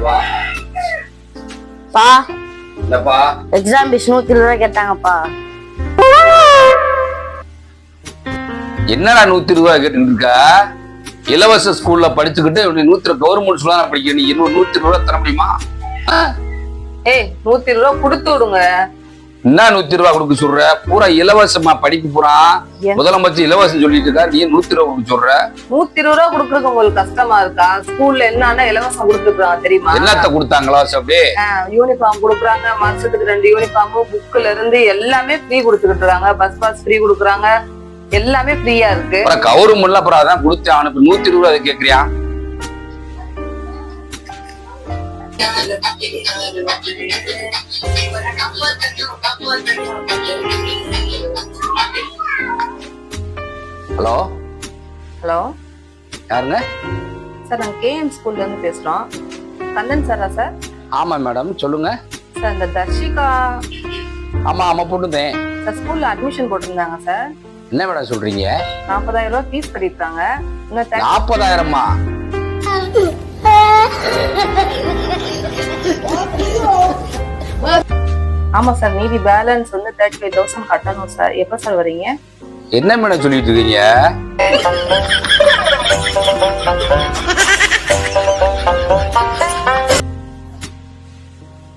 பா exam fees 120 ரூபாய் கேட்டாங்கப்பா. என்னடா 120 ரூபாய் கேட்டு இருக்கா? இலவச ஸ்கூல்ல படிச்சுக்கிட்டு 100 கவர்மெண்ட் ஸ்கூல்ல படிக்க நீ இன்னும் 120 ரூபாய் தர முடியுமா? 120 ரூபாய் கொடுத்து விடுங்க. என்ன 120 ரூபாய் கொடுக்க சொல்ற? பூரா இலவசமா படிக்க போறா. முதலமைச்சர் இலவசம் சொல்லிட்டு இருக்கா, நீ 120 ரூபாய் கொடுக்க சொல்ற? 120 ரூபாய் கொடுக்கறது உங்களுக்கு கஷ்டமா இருக்கா? ஸ்கூல்ல என்னன்னா இலவசம் கொடுத்துருக்காங்க தெரியுமா? என்னத்த கொடுத்தாங்களா? அப்படியே யூனிஃபார்ம் கொடுக்குறாங்க, மாசத்துக்கு 2 யூனிஃபார்ம், புக்ல இருந்து எல்லாமே ஃப்ரீ கொடுத்துக்கிட்டு இருக்காங்க. பஸ் பாஸ் ஃப்ரீ கொடுக்குறாங்க, எல்லாமே ஃப்ரீயா இருக்கு. கவர்மெண்ட்ல அப்புறம் அதான் கொடுத்து அவனுக்கு 120 ரூபாய் அதை கேக்குறியா? ஹலோ ஹலோ யாருங்க? சார் நாங்க கேஎம் ஸ்கூல்ல இருந்து பேசுறோம். கந்தன் சாரா சார்? ஆமா மேடம், சொல்லுங்க சார். இந்த தர்ஷிகா ஆமா ஆமா போட்டுதேன் சார் ஸ்கூல்ல அட்மிஷன் போட்டிருந்தாங்க சார். என்ன மேடம் சொல்றீங்க? 40,000 ரூபாய் ஃபீஸ் கட்டிருக்காங்க. 40,000மா? ஆமா சார், மீதி பேலன்ஸ் வந்து 35,000 கட்டணும் சார். எப்ப சார் வரீங்க? என்ன மேடம் சொல்லிட்டு இருக்கீங்க?